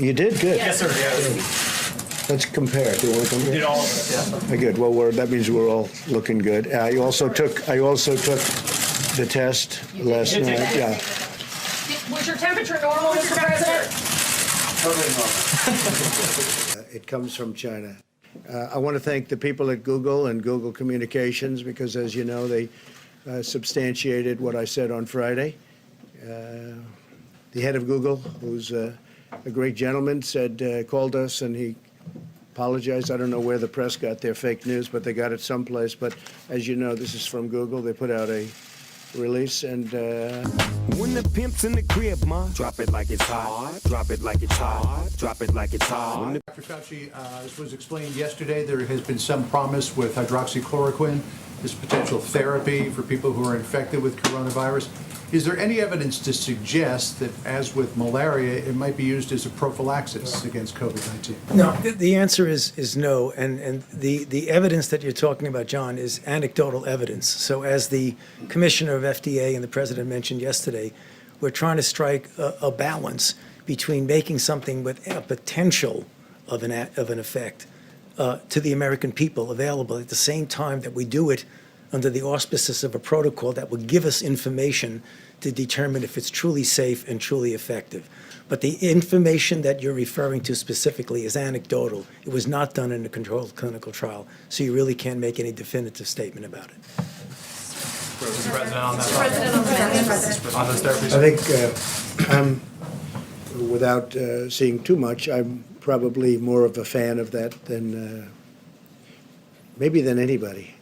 You did? Good. Yes, sir. Yes. Let's compare. Do you want to compare? Did all of it. Yeah. Very good. Well, that means we're all looking good. I also took the test last night. Yeah. Was your temperature normal, Mr. President? Totally normal. It comes from China. I want to thank the people at Google and Google Communications because, as you know, they substantiated what I said on Friday. The head of Google, who's a great gentleman, called us and he apologized. I don't know where the press got their fake news, but they got it someplace. But as you know, this is from Google. They put out a release and when the pimp's in the crib, ma, drop it like it's hot, drop it like it's hot, drop it like it's hot. Dr. Fauci, as was explained yesterday, there has been some promise with hydroxychloroquine, this potential therapy for people who are infected with coronavirus. Is there any evidence to suggest that, as with malaria, it might be used as a prophylaxis against COVID-19? No, the answer is no, and the evidence that you're talking about, John, is anecdotal evidence. So as the commissioner of FDA and the president mentioned yesterday, we're trying to strike a balance between making something with a potential of an effect to the American people available at the same time that we do it under the auspices of a protocol that will give us information to determine if it's truly safe and truly effective. But the information that you're referring to specifically is anecdotal. It was not done in a controlled clinical trial, so you really can't make any definitive statement about it. Mr. President, on that. On those therapies. I think without seeing too much, I'm probably more of a fan of that than maybe than anybody.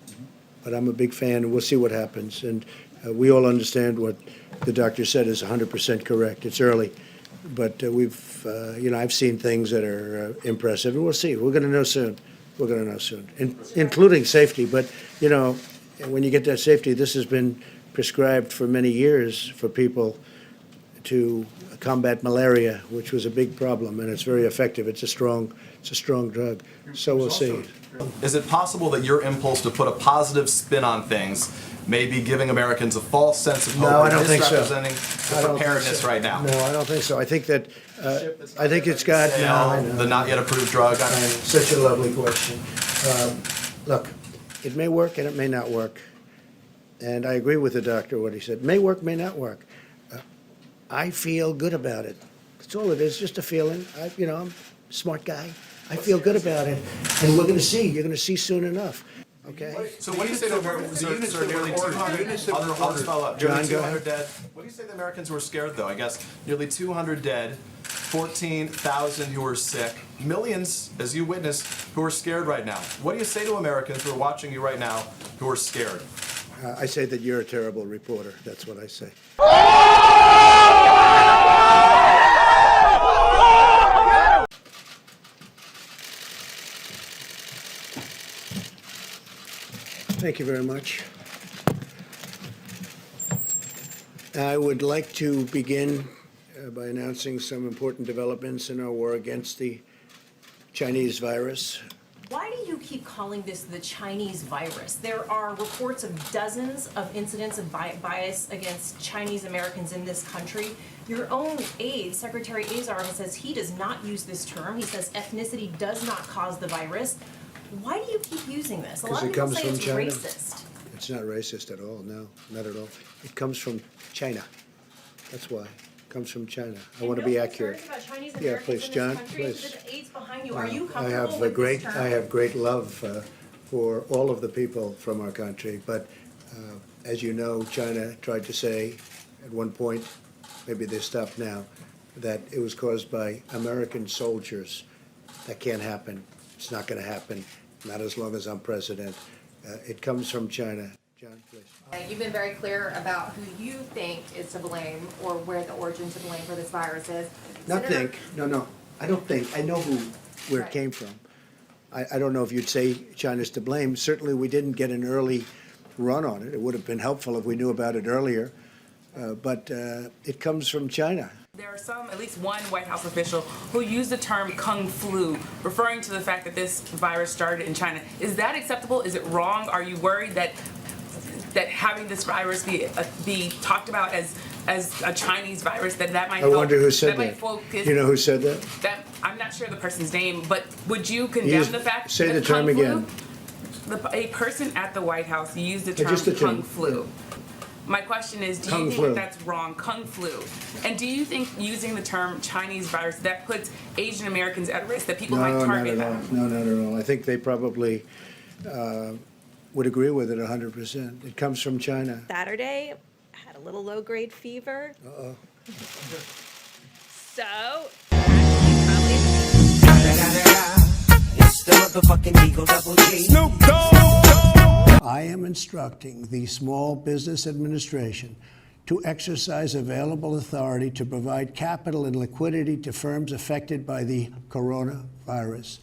But I'm a big fan, and we'll see what happens. And we all understand what the doctor said is 100% correct. It's early, but I've seen things that are impressive, and we'll see. We're going to know soon. We're going to know soon, including safety. But, when you get that safety, this has been prescribed for many years for people to combat malaria, which was a big problem, and it's very effective. It's a strong drug. So we'll see. Is it possible that your impulse to put a positive spin on things may be giving Americans a false sense of hope? No, I don't think so. Misrepresenting the preparedness right now? No, I don't think so. I think that it's got the not yet approved drug. Such a lovely question. Look, it may work and it may not work, and I agree with the doctor what he said. May work, may not work. I feel good about it. That's all it is, just a feeling. I'm a smart guy. I feel good about it, and we're going to see. You're going to see soon enough. Okay. So what do you say to Americans who are nearly 200? John, go ahead. Dead. What do you say to Americans who are scared, though? I guess nearly 200 dead, 14,000 who are sick, millions, as you witnessed, who are scared right now. What do you say to Americans who are watching you right now who are scared? I say that you're a terrible reporter. That's what I say. Thank you very much. I would like to begin by announcing some important developments in our war against the Chinese virus. Why do you keep calling this the Chinese virus? There are reports of dozens of incidents of bias against Chinese Americans in this country. Your own aide, Secretary Azar, says he does not use this term. He says ethnicity does not cause the virus. Why do you keep using this? A lot of people say it's racist. It's not racist at all. No, not at all. It comes from China. That's why. It comes from China. I want to be accurate. Yeah, please, John, please. Are you I have great love for all of the people from our country, but as you know, China tried to say at one point, maybe they stopped now, that it was caused by American soldiers. That can't happen. It's not going to happen. Not as long as I'm president. It comes from China. John, please. You've been very clear about who you think is to blame or where the origin to blame for this virus is. Not think. No. I don't think. I know where it came from. I don't know if you'd say China's to blame. Certainly we didn't get an early run on it. It would have been helpful if we knew about it earlier. But it comes from China. There are some, at least one White House official, who used the term Kung Flu, referring to the fact that this virus started in China. Is that acceptable? Is it wrong? Are you worried that having this virus be talked about as as a Chinese virus, that might I help. wonder who said might that. focus. You know who said that? That I'm not sure the person's name, but would you condemn the fact Say that the term Kung Flu- again. A person at the White House used the term Just the term. Kung Flu. My question is, do Kung you think flu. that's wrong, Kung Flu? And do you think using the term Chinese virus, that puts Asian Americans at risk, that people might No, not target at all. them? No, not at all. I think they probably would agree with it 100%. It comes from China. Saturday, I had a little low-grade fever. Uh-oh. So, actually, It's the motherfucking Eagle Double G. Snoop Dogg. I am instructing the Small Business Administration to exercise available authority to provide capital and liquidity to firms affected by the coronavirus.